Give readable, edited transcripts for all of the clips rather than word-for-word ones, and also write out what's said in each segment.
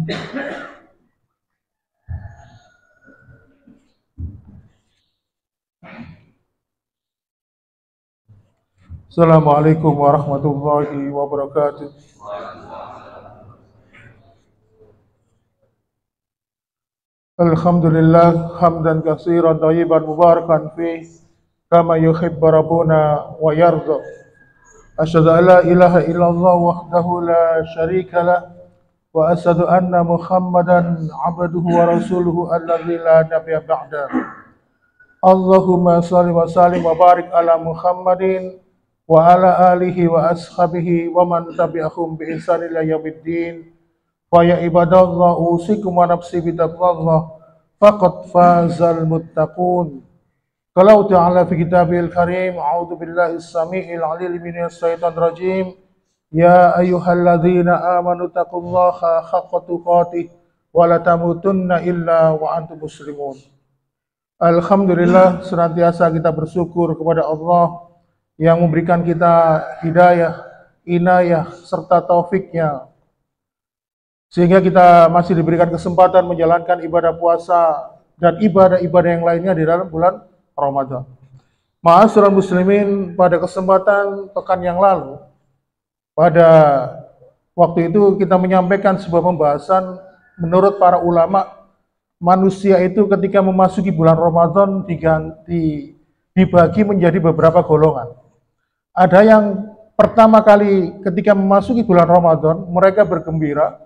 Assalamualaikum warahmatullahi wabarakatuh. Alhamdulillah hamdan katsiran thayyiban mubarakan fi kama yuhibbu rabbuna wa yarda. Asyhadu an la ilaha illallah wahdahu la syarika lah wa asyhadu anna Muhammadan abduhu wa rasuluhu alladzi la nabiyya ba'da. Allahumma shalli wa sallim wa barik ala Muhammadin wa ala alihi wa ashabihi wa man tabi'ahum bi ihsan ila yaumiddin. Wa ya ibadallah usikum wa nafsi bitaqwallah faqad fazal muttaqun. Qala ta'ala fi kitabil karim a'udzu billahi as-sami'il 'alim minas syaitonir rajim. Ya ayyuhalladzina amanu taqullaha haqqa tuqatih wa la tamutunna illa wa antum muslimun. Alhamdulillah, senantiasa kita bersyukur kepada Allah yang memberikan kita hidayah, inayah, serta taufiknya, sehingga kita masih diberikan kesempatan menjalankan ibadah puasa dan ibadah-ibadah yang lainnya di dalam bulan Ramadan. Ma'asyiral muslimin, pada kesempatan pekan yang lalu, pada waktu itu kita menyampaikan sebuah pembahasan menurut para ulama, manusia itu ketika memasuki bulan Ramadan dibagi menjadi beberapa golongan. Ada yang pertama kali ketika memasuki bulan Ramadan, mereka bergembira,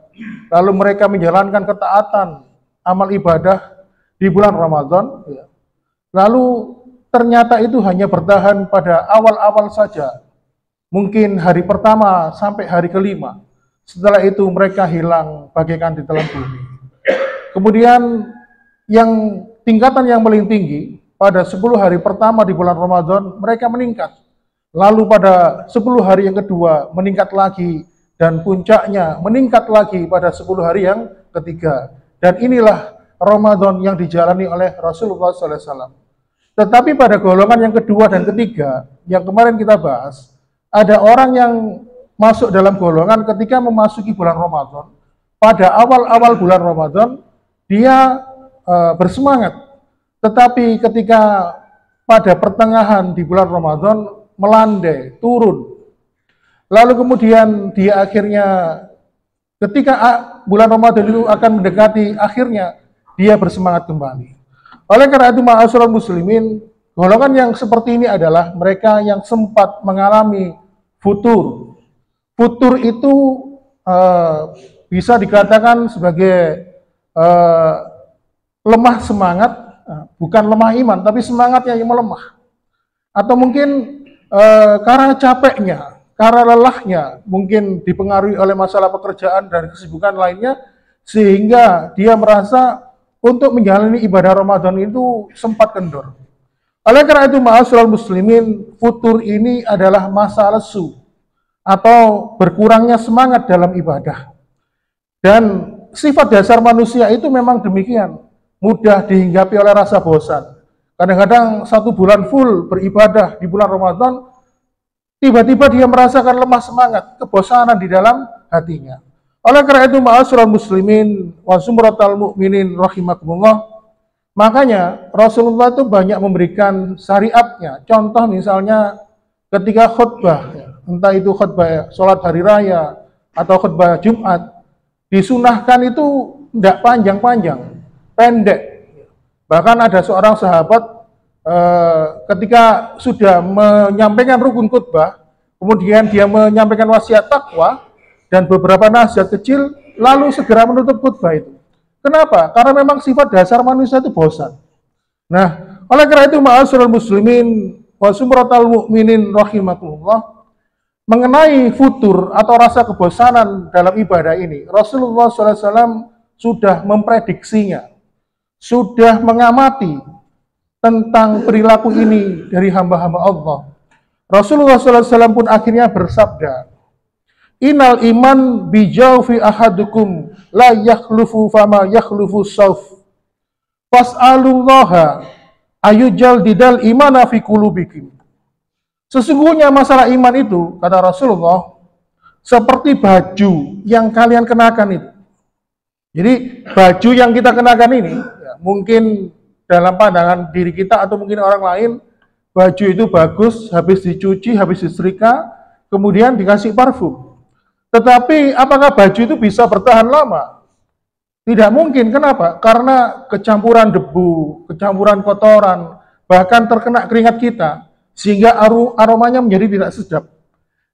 lalu mereka menjalankan ketaatan, amal ibadah di bulan Ramadan. Lalu ternyata itu hanya bertahan pada awal-awal saja, mungkin hari pertama sampai hari kelima. Setelah itu mereka hilang bagaikan ditelan bumi. Kemudian yang tingkatan yang paling tinggi pada 10 hari pertama di bulan Ramadan mereka meningkat. Lalu pada 10 hari yang kedua meningkat lagi, dan puncaknya meningkat lagi pada 10 hari yang ketiga. Dan inilah Ramadan yang dijalani oleh Rasulullah SAW. Tetapi pada golongan yang kedua dan ketiga yang kemarin kita bahas, ada orang yang masuk dalam golongan ketika memasuki bulan Ramadan. Pada awal-awal bulan Ramadan dia bersemangat, tetapi ketika pada pertengahan di bulan Ramadan melandai, turun. Lalu kemudian dia akhirnya ketika bulan Ramadan itu akan mendekati akhirnya, dia bersemangat kembali. Oleh karena itu, ma'asyiral muslimin, golongan yang seperti ini adalah mereka yang sempat mengalami futur. Futur itu bisa dikatakan sebagai lemah semangat, bukan lemah iman, tapi semangatnya yang melemah. Atau mungkin karena capeknya, karena lelahnya, mungkin dipengaruhi oleh masalah pekerjaan dan kesibukan lainnya, sehingga dia merasa untuk menjalani ibadah Ramadan itu sempat kendor. Oleh karena itu, ma'asyiral muslimin, futur ini adalah masa lesu atau berkurangnya semangat dalam ibadah. Dan sifat dasar manusia itu memang demikian, mudah dihinggapi oleh rasa bosan. Kadang-kadang 1 bulan full beribadah di bulan Ramadan, tiba-tiba dia merasakan lemah semangat, kebosanan di dalam hatinya. Oleh karena itu, ma'asyiral muslimin wa sumratal mu'minin rahimakumullah, makanya Rasulullah itu banyak memberikan syariatnya. Contoh misalnya ketika khutbah, entah itu khutbah sholat hari raya atau khutbah Jumat, disunahkan itu tidak panjang-panjang, pendek. Bahkan ada seorang sahabat ketika sudah menyampaikan rukun khutbah, kemudian dia menyampaikan wasiat takwa dan beberapa nasihat kecil, lalu segera menutup khutbah itu. Kenapa? Karena memang sifat dasar manusia itu bosan. Nah, oleh karena itu, ma'asyiral muslimin wa sumratal mu'minin rahimakumullah, mengenai futur atau rasa kebosanan dalam ibadah ini, Rasulullah SAW sudah memprediksinya, sudah mengamati tentang perilaku ini dari hamba-hamba Allah. Rasulullah SAW pun akhirnya bersabda, Innal iman bijaufi ahadukum la yakhlufu fama yakhlufu sauf. Fas'alullaha ayujal didal imana fi qulubikum. Sesungguhnya masalah iman itu, kata Rasulullah, seperti baju yang kalian kenakan itu. Jadi baju yang kita kenakan ini, ya, mungkin dalam pandangan diri kita atau mungkin orang lain, baju itu bagus, habis dicuci, habis disetrika, kemudian dikasih parfum. Tetapi apakah baju itu bisa bertahan lama? Tidak mungkin. Kenapa? Karena kecampuran debu, kecampuran kotoran, bahkan terkena keringat kita, sehingga aromanya menjadi tidak sedap.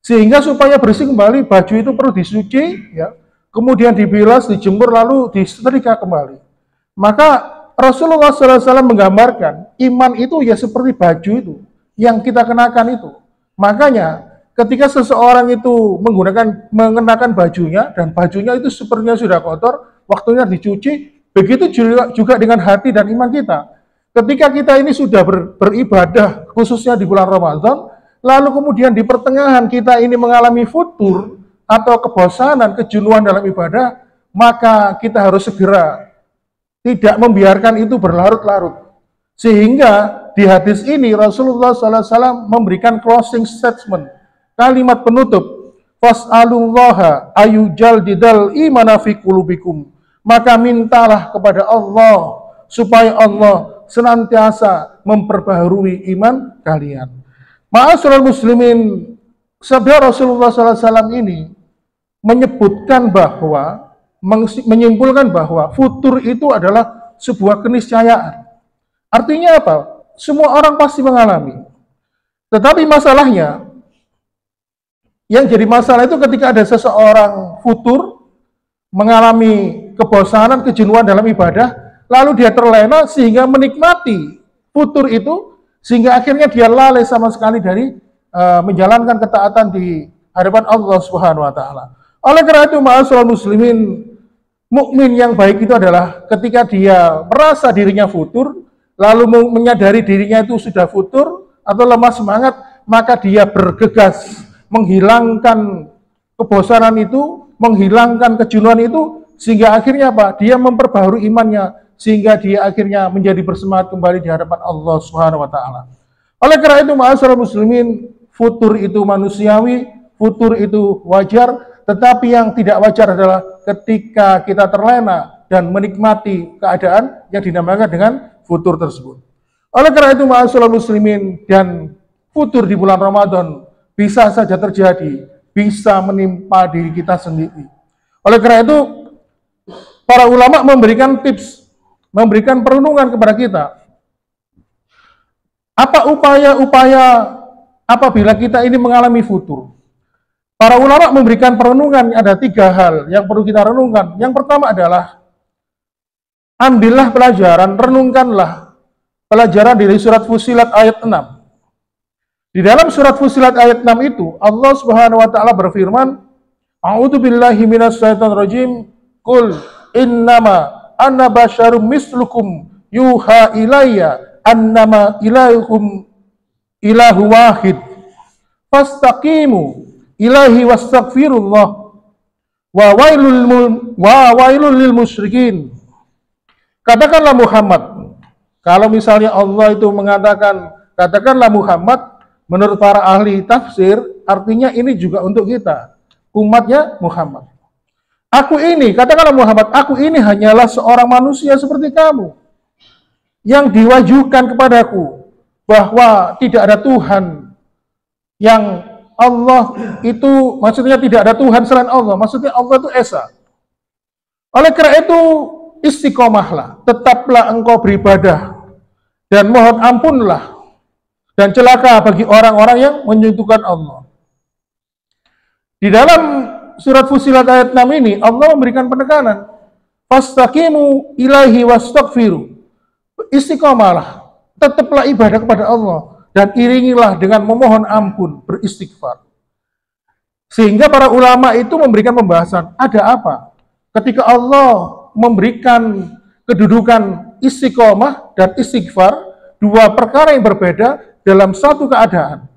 Sehingga supaya bersih kembali, baju itu perlu disuci, ya, kemudian dibilas, dijemur, lalu disetrika kembali. Maka Rasulullah SAW menggambarkan iman itu ya seperti baju itu yang kita kenakan itu. Makanya ketika seseorang itu mengenakan bajunya dan bajunya itu sepertinya sudah kotor, waktunya dicuci, begitu juga dengan hati dan iman kita. Ketika kita ini sudah beribadah khususnya di bulan Ramadan, lalu kemudian di pertengahan kita ini mengalami futur atau kebosanan, kejenuhan dalam ibadah, maka kita harus segera tidak membiarkan itu berlarut-larut. Sehingga di hadis ini Rasulullah SAW memberikan closing statement, kalimat penutup, fas'alullaha ayujaddidal imana fi qulubikum. Maka mintalah kepada Allah supaya Allah senantiasa memperbaharui iman kalian. Ma'asyiral muslimin, sabda Rasulullah SAW ini menyebutkan bahwa, menyimpulkan bahwa futur itu adalah sebuah keniscayaan. Artinya apa? Semua orang pasti mengalami. Tetapi masalahnya, yang jadi masalah itu ketika ada seseorang futur, mengalami kebosanan, kejenuhan dalam ibadah, lalu dia terlena sehingga menikmati futur itu, sehingga akhirnya dia lalai sama sekali dari menjalankan ketaatan di hadapan Allah Subhanahu wa taala. Oleh karena itu, ma'asyiral muslimin, mukmin yang baik itu adalah ketika dia merasa dirinya futur, lalu menyadari dirinya itu sudah futur atau lemah semangat, maka dia bergegas menghilangkan kebosanan itu, menghilangkan kejenuhan itu, sehingga akhirnya apa? Dia memperbaharui imannya, sehingga dia akhirnya menjadi bersemangat kembali di hadapan Allah Subhanahu wa taala. Oleh karena itu, ma'asyiral muslimin, futur itu manusiawi, futur itu wajar, tetapi yang tidak wajar adalah ketika kita terlena dan menikmati keadaan yang dinamakan dengan futur tersebut. Oleh karena itu, ma'asyiral muslimin, dan futur di bulan Ramadan bisa saja terjadi, bisa menimpa diri kita sendiri. Oleh karena itu, para ulama memberikan tips, memberikan perenungan kepada kita. Apa upaya-upaya apabila kita ini mengalami futur? Para ulama memberikan perenungan, ada 3 hal yang perlu kita renungkan. Yang pertama adalah, ambillah pelajaran, renungkanlah pelajaran dari surat Fussilat ayat 6. Di dalam surat Fussilat ayat 6 itu, Allah Subhanahu wa taala berfirman, A'udzu billahi minasyaitonir rajim, qul innama ana basyarum mislukum yuha ilayya annama ilahukum ilahu wahid fastaqimu ilahi wastaghfirullah wa wailul lil musyrikin. Katakanlah Muhammad, kalau misalnya Allah itu mengatakan katakanlah Muhammad, menurut para ahli tafsir artinya ini juga untuk kita, umatnya Muhammad. Aku ini, katakanlah Muhammad, aku ini hanyalah seorang manusia seperti kamu yang diwajuhkan kepadaku bahwa tidak ada Tuhan yang Allah itu, maksudnya tidak ada Tuhan selain Allah, maksudnya Allah itu Esa. Oleh karena itu, istiqomahlah, tetaplah engkau beribadah, dan mohon ampunlah, dan celaka bagi orang-orang yang menyekutukan Allah. Di dalam surat Fussilat ayat 6 ini, Allah memberikan penekanan, fastaqimu ilaihi wastaghfiru. Istiqomahlah, tetaplah ibadah kepada Allah, dan iringilah dengan memohon ampun, beristighfar. Sehingga para ulama itu memberikan pembahasan, ada apa? Ketika Allah memberikan kedudukan istiqomah dan istighfar, 2 perkara yang berbeda dalam satu keadaan.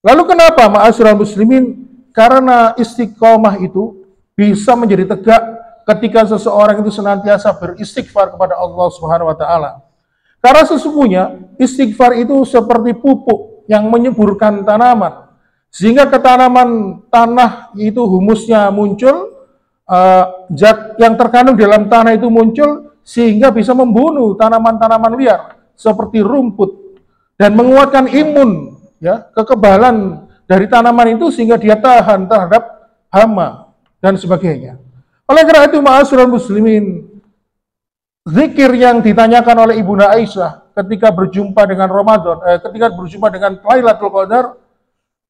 Lalu kenapa, ma'asyiral muslimin? Karena istiqomah itu bisa menjadi tegak ketika seseorang itu senantiasa beristighfar kepada Allah Subhanahu wa taala. Karena sesungguhnya istighfar itu seperti pupuk yang menyuburkan tanaman, sehingga ke tanaman tanah itu humusnya muncul, zat yang terkandung dalam tanah itu muncul sehingga bisa membunuh tanaman-tanaman liar seperti rumput dan menguatkan imun, ya, kekebalan dari tanaman itu sehingga dia tahan terhadap hama dan sebagainya. Oleh karena itu, ma'asyiral muslimin, zikir yang ditanyakan oleh Ibunda Aisyah ketika berjumpa dengan Ramadan, ketika berjumpa dengan Lailatul Qadar,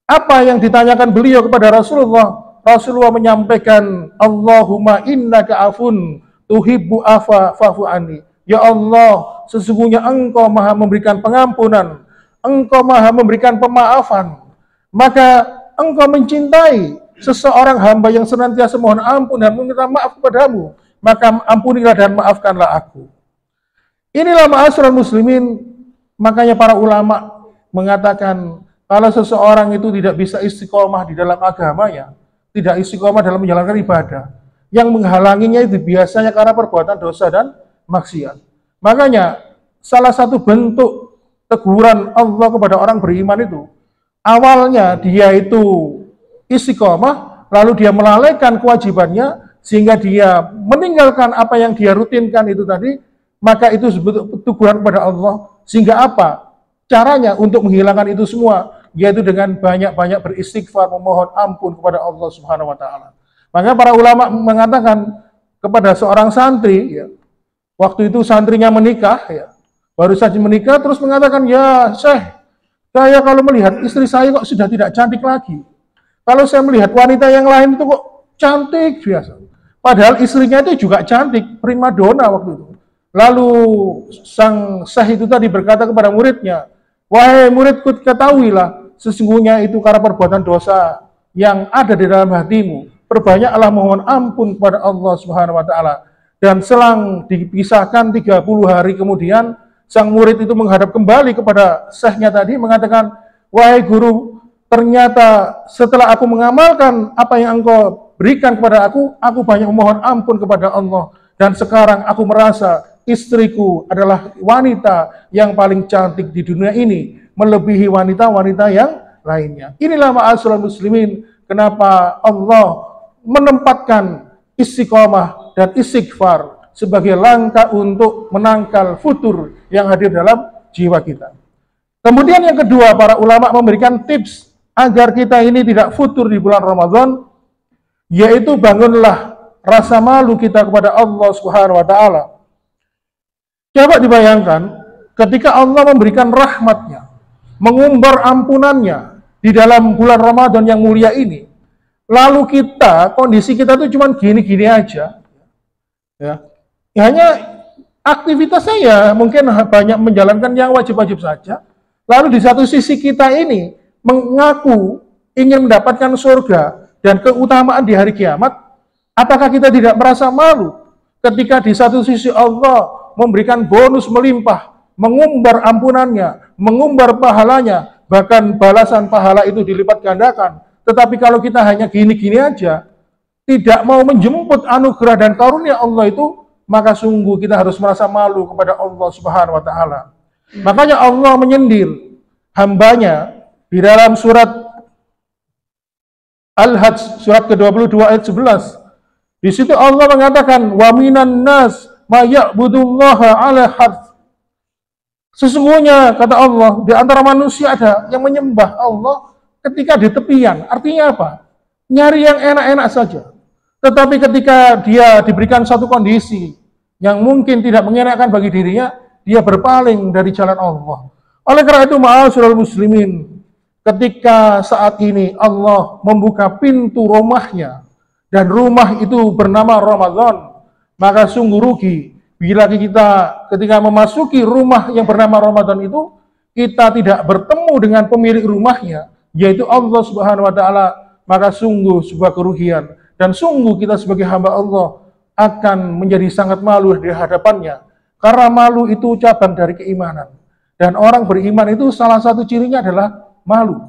apa yang ditanyakan beliau kepada Rasulullah? Rasulullah menyampaikan, Allahumma innaka afun tuhibbu afa fa'fu anni. Ya Allah, sesungguhnya Engkau Maha memberikan pengampunan, Engkau Maha memberikan pemaafan. Maka Engkau mencintai seseorang hamba yang senantiasa mohon ampun dan meminta maaf kepadamu, maka ampunilah dan maafkanlah aku. Inilah ma'asyiral muslimin, makanya para ulama mengatakan kalau seseorang itu tidak bisa istiqomah di dalam agamanya, tidak istiqomah dalam menjalankan ibadah, yang menghalanginya itu biasanya karena perbuatan dosa dan maksiat. Makanya salah satu bentuk teguran Allah kepada orang beriman itu, awalnya dia itu istiqomah, lalu dia melalaikan kewajibannya, sehingga dia meninggalkan apa yang dia rutinkan itu tadi, maka itu sebut teguran kepada Allah. Sehingga apa? Caranya untuk menghilangkan itu semua, yaitu dengan banyak-banyak beristighfar, memohon ampun kepada Allah Subhanahu wa taala. Maka para ulama mengatakan kepada seorang santri, ya, waktu itu santrinya menikah, ya, baru saja menikah, terus mengatakan, ya Syekh, saya kalau melihat istri saya kok sudah tidak cantik lagi. Kalau saya melihat wanita yang lain itu kok cantik biasa. Padahal istrinya itu juga cantik, primadona waktu itu. Lalu sang syekh itu tadi berkata kepada muridnya, wahai muridku, ketahuilah, sesungguhnya itu karena perbuatan dosa yang ada di dalam hatimu. Perbanyaklah mohon ampun kepada Allah Subhanahu wa taala. Dan selang dipisahkan 30 hari kemudian, sang murid itu menghadap kembali kepada syekhnya tadi mengatakan, wahai guru, ternyata setelah aku mengamalkan apa yang engkau berikan kepada aku banyak memohon ampun kepada Allah. Dan sekarang aku merasa istriku adalah wanita yang paling cantik di dunia ini, melebihi wanita-wanita yang lainnya. Inilah ma'asyiral muslimin, kenapa Allah menempatkan istiqomah dan istighfar sebagai langkah untuk menangkal futur yang hadir dalam jiwa kita. Kemudian yang kedua, para ulama memberikan tips agar kita ini tidak futur di bulan Ramadan, yaitu bangunlah rasa malu kita kepada Allah Subhanahu wa taala. Coba dibayangkan ketika Allah memberikan rahmatnya, mengumbar ampunannya di dalam bulan Ramadan yang mulia ini, lalu kita, kondisi kita tuh cuma gini-gini aja, ya, hanya aktivitasnya ya mungkin banyak menjalankan yang wajib-wajib saja. Lalu di satu sisi kita ini mengaku ingin mendapatkan surga dan keutamaan di hari kiamat, apakah kita tidak merasa malu ketika di satu sisi Allah memberikan bonus melimpah, mengumbar ampunannya, mengumbar pahalanya, bahkan balasan pahala itu dilipat gandakan. Tetapi kalau kita hanya gini-gini aja, tidak mau menjemput anugerah dan karunia Allah itu, maka sungguh kita harus merasa malu kepada Allah Subhanahu wa taala. Makanya Allah menyindir hambanya di dalam surat Al-Hajj, surat ke-22 ayat 11. Di situ Allah mengatakan, wa minan nas ma ya'budullaha ala harf. Sesungguhnya kata Allah, di antara manusia ada yang menyembah Allah ketika di tepian. Artinya apa? Nyari yang enak-enak saja. Tetapi ketika dia diberikan satu kondisi yang mungkin tidak mengenakan bagi dirinya, dia berpaling dari jalan Allah. Oleh karena itu, ma'asyiral muslimin, ketika saat ini Allah membuka pintu rumahnya, dan rumah itu bernama Ramadan, maka sungguh rugi bila kita ketika memasuki rumah yang bernama Ramadan itu, kita tidak bertemu dengan pemilik rumahnya, yaitu Allah Subhanahu wa taala, maka sungguh sebuah kerugian. Dan sungguh kita sebagai hamba Allah akan menjadi sangat malu di hadapannya. Karena malu itu cabang dari keimanan. Dan orang beriman itu salah satu cirinya adalah malu.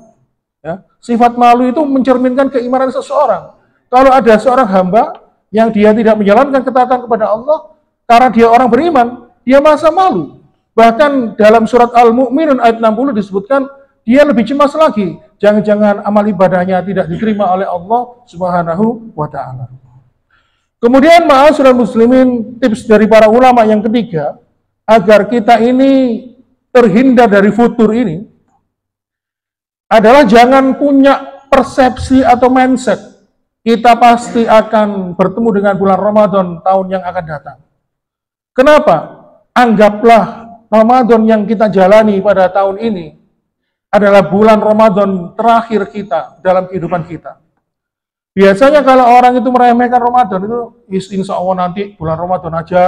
Ya. Sifat malu itu mencerminkan keimanan seseorang. Kalau ada seorang hamba yang dia tidak menjalankan ketaatan kepada Allah, karena dia orang beriman, dia merasa malu. Bahkan dalam surat Al-Mu'minun ayat 60 disebutkan, dia lebih cemas lagi. Jangan-jangan amal ibadahnya tidak diterima oleh Allah Subhanahu wa ta'ala. Kemudian ma'asyiral muslimin, tips dari para ulama yang ketiga, agar kita ini terhindar dari futur ini, adalah jangan punya persepsi atau mindset kita pasti akan bertemu dengan bulan Ramadan tahun yang akan datang. Kenapa? Anggaplah Ramadan yang kita jalani pada tahun ini adalah bulan Ramadan terakhir kita dalam kehidupan kita. Biasanya kalau orang itu meremehkan Ramadan itu, insya Allah nanti bulan Ramadan aja.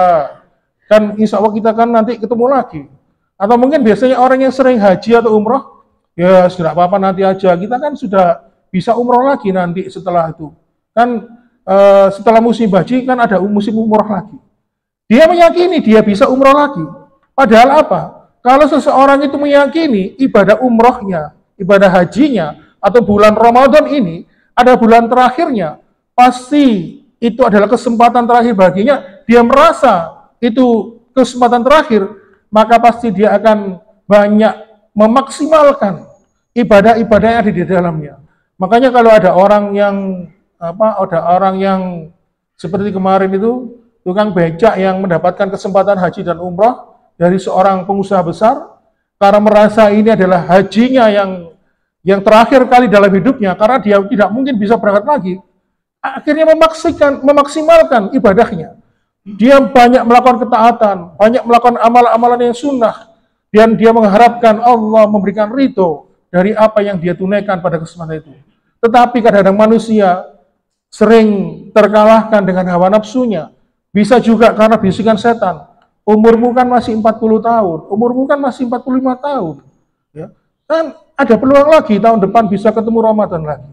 Kan insya Allah kita kan nanti ketemu lagi. Atau mungkin biasanya orang yang sering haji atau umroh, ya sudah apa-apa nanti aja. Kita kan sudah bisa umroh lagi nanti setelah itu. Kan setelah musim haji kan ada musim umroh lagi. Dia meyakini dia bisa umroh lagi. Padahal apa? Kalau seseorang itu meyakini ibadah umrohnya, ibadah hajinya, atau bulan Ramadan ini ada bulan terakhirnya, pasti itu adalah kesempatan terakhir baginya, dia merasa itu kesempatan terakhir, maka pasti dia akan banyak memaksimalkan ibadah-ibadah yang ada di dalamnya. Makanya kalau ada orang yang seperti kemarin itu, tukang becak yang mendapatkan kesempatan haji dan umrah dari seorang pengusaha besar, karena merasa ini adalah hajinya yang terakhir kali dalam hidupnya, karena dia tidak mungkin bisa berangkat lagi, akhirnya memaksimalkan ibadahnya. Dia banyak melakukan ketaatan, banyak melakukan amalan-amalan yang sunnah, dan dia mengharapkan Allah memberikan ridho dari apa yang dia tunaikan pada kesempatan itu. Tetapi kadang-kadang manusia sering terkalahkan dengan hawa nafsunya, bisa juga karena bisikan setan. Umurmu kan masih 40 tahun, umurmu kan masih 45 tahun. Ya. Kan ada peluang lagi tahun depan bisa ketemu Ramadan lagi.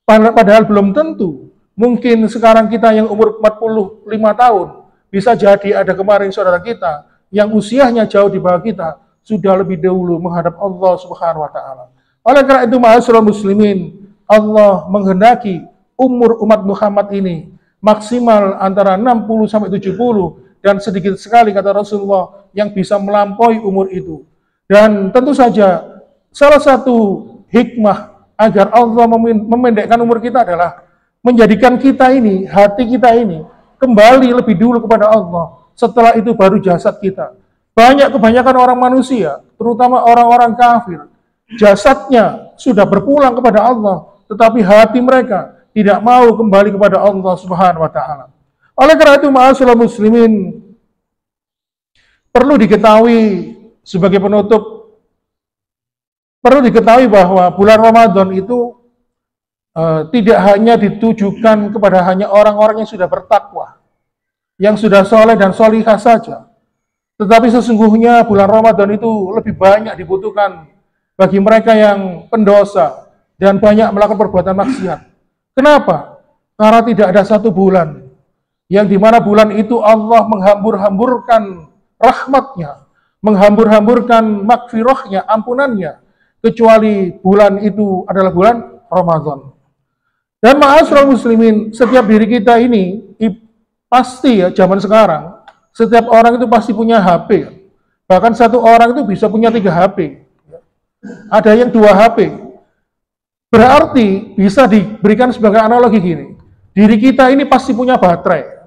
Padahal belum tentu. Mungkin sekarang kita yang umur 45 tahun, bisa jadi ada kemarin saudara kita yang usianya jauh di bawah kita, sudah lebih dahulu menghadap Allah Subhanahu wa taala. Oleh karena itu, ma'asyiral muslimin, Allah menghendaki umur umat Muhammad ini maksimal antara 60 sampai 70, dan sedikit sekali kata Rasulullah yang bisa melampaui umur itu. Dan tentu saja salah satu hikmah agar Allah memendekkan umur kita adalah menjadikan kita ini, hati kita ini kembali lebih dulu kepada Allah. Setelah itu baru jasad kita. Kebanyakan orang manusia, terutama orang-orang kafir, jasadnya sudah berpulang kepada Allah, tetapi hati mereka tidak mau kembali kepada Allah Subhanahu wa taala. Oleh karena itu, ma'asyiral muslimin, perlu diketahui sebagai penutup, perlu diketahui bahwa bulan Ramadan itu tidak hanya ditujukan kepada hanya orang-orang yang sudah bertakwa, yang sudah soleh dan solihah saja. Tetapi sesungguhnya bulan Ramadan itu lebih banyak dibutuhkan bagi mereka yang pendosa dan banyak melakukan perbuatan maksiat. Kenapa? Karena tidak ada satu bulan yang dimana bulan itu Allah menghambur-hamburkan rahmatnya, menghambur-hamburkan makfirahnya, ampunannya, kecuali bulan itu adalah bulan Ramadan. Dan ma'asyiral muslimin, setiap diri kita ini pasti ya, zaman sekarang setiap orang itu pasti punya HP. Bahkan satu orang itu bisa punya 3 HP. Ada yang 2 HP. Berarti bisa diberikan sebagai analogi gini, diri kita ini pasti punya baterai.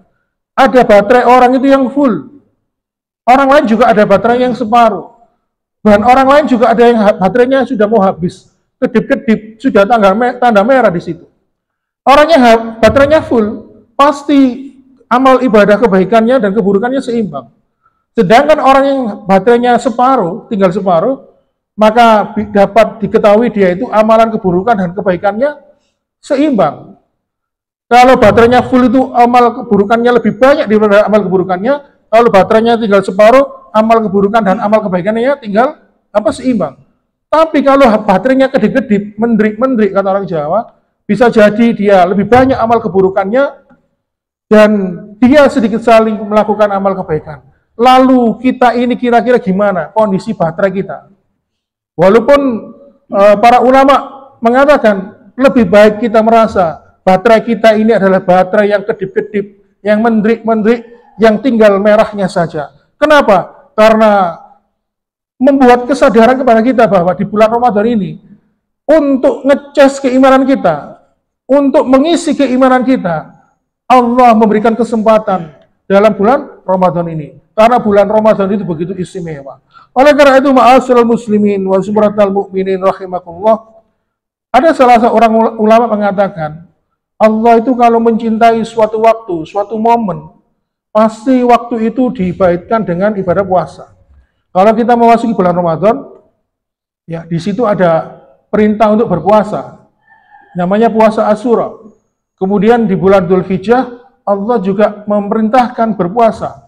Ada baterai orang itu yang full, orang lain juga ada baterai yang separuh, dan orang lain juga ada yang baterainya sudah mau habis, kedip-kedip, sudah tanda merah di situ. Orangnya baterainya full, pasti amal ibadah kebaikannya dan keburukannya seimbang. Sedangkan orang yang baterainya separuh, tinggal separuh, maka dapat diketahui dia itu amalan keburukan dan kebaikannya seimbang. Kalau baterainya full itu amal keburukannya lebih banyak daripada amal keburukannya. Kalau baterainya tinggal separuh, amal keburukan dan amal kebaikannya tinggal seimbang. Tapi kalau baterainya kedip-kedip, mendrik-mendrik kata orang Jawa, bisa jadi dia lebih banyak amal keburukannya dan dia sedikit sekali melakukan amal kebaikan. Lalu kita ini kira-kira gimana kondisi baterai kita? Walaupun para ulama mengatakan lebih baik kita merasa baterai kita ini adalah baterai yang kedip-kedip, yang mendrik-mendrik, yang tinggal merahnya saja. Kenapa? Karena membuat kesadaran kepada kita bahwa di bulan Ramadan ini, untuk ngecas keimanan kita, untuk mengisi keimanan kita, Allah memberikan kesempatan dalam bulan Ramadan ini. Karena bulan Ramadan itu begitu istimewa. Oleh karena itu, ma'asyiral muslimin wa subratal mu'minin rahimakumullah, ada salah seorang ulama mengatakan, Allah itu kalau mencintai suatu waktu, suatu momen, pasti waktu itu dibaitkan dengan ibadah puasa. Kalau kita memasuki bulan Ramadan, ya di situ ada perintah untuk berpuasa. Namanya puasa Asyura. Kemudian di bulan Dzulhijjah, Allah juga memerintahkan berpuasa.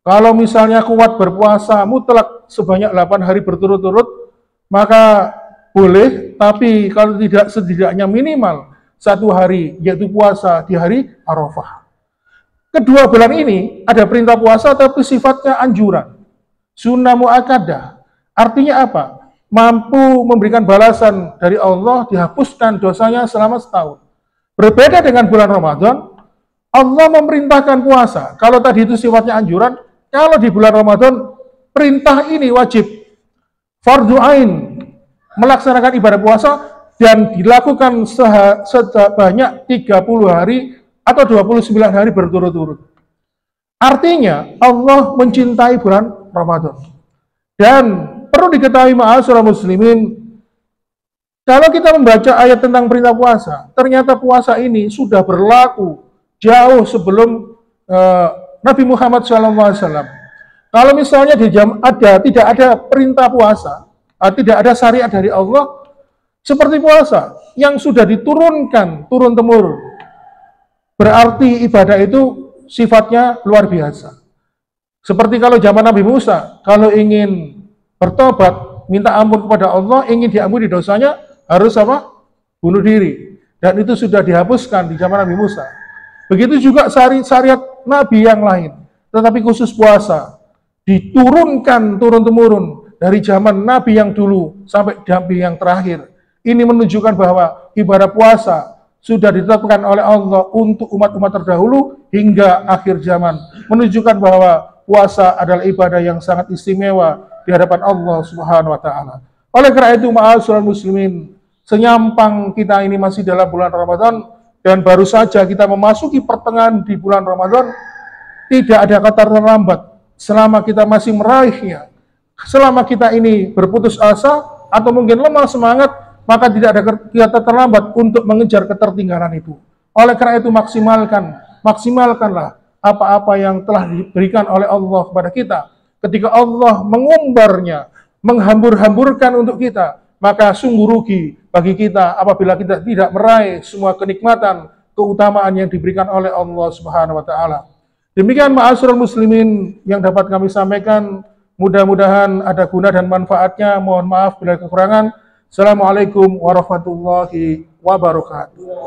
Kalau misalnya kuat berpuasa mutlak sebanyak 8 hari berturut-turut, maka boleh, tapi kalau tidak setidaknya minimal 1 hari, yaitu puasa di hari Arafah. Kedua bulan ini ada perintah puasa tapi sifatnya anjuran. Sunnah mu'akkadah. Artinya apa? Mampu memberikan balasan dari Allah, dihapuskan dosanya selama setahun. Berbeda dengan bulan Ramadan, Allah memerintahkan puasa. Kalau tadi itu sifatnya anjuran, kalau di bulan Ramadan, perintah ini wajib. Fardhu ain, melaksanakan ibadah puasa dan dilakukan sebanyak 30 hari atau 29 hari berturut-turut. Artinya Allah mencintai bulan Ramadan. Dan perlu diketahui ma'asyiral muslimin, kalau kita membaca ayat tentang perintah puasa, ternyata puasa ini sudah berlaku jauh sebelum Nabi Muhammad SAW. Kalau misalnya di tidak ada perintah puasa, tidak ada syariat dari Allah seperti puasa yang sudah diturunkan turun-temurun, berarti ibadah itu sifatnya luar biasa. Seperti kalau zaman Nabi Musa, kalau ingin bertobat, minta ampun kepada Allah, ingin diampuni dosanya, harus apa? Bunuh diri. Dan itu sudah dihapuskan di zaman Nabi Musa. Begitu juga syariat Nabi yang lain. Tetapi khusus puasa, diturunkan turun-temurun dari zaman Nabi yang dulu sampai Nabi yang terakhir. Ini menunjukkan bahwa ibadah puasa sudah ditetapkan oleh Allah untuk umat-umat terdahulu hingga akhir zaman. Menunjukkan bahwa puasa adalah ibadah yang sangat istimewa di hadapan Allah Subhanahu wa taala. Oleh karena itu, ma'asyiral muslimin, senyampang kita ini masih dalam bulan Ramadan dan baru saja kita memasuki pertengahan di bulan Ramadan, tidak ada kata terlambat selama kita masih meraihnya. Selama kita ini berputus asa atau mungkin lemah semangat, maka tidak ada kata terlambat untuk mengejar ketertinggalan itu. Oleh karena itu, maksimalkanlah apa-apa yang telah diberikan oleh Allah kepada kita. Ketika Allah mengumbarnya, menghambur-hamburkan untuk kita, maka sungguh rugi bagi kita apabila kita tidak meraih semua kenikmatan, keutamaan yang diberikan oleh Allah Subhanahu wa taala. Demikian ma'asyiral muslimin yang dapat kami sampaikan, mudah-mudahan ada guna dan manfaatnya. Mohon maaf bila kekurangan. Assalamualaikum warahmatullahi wabarakatuh.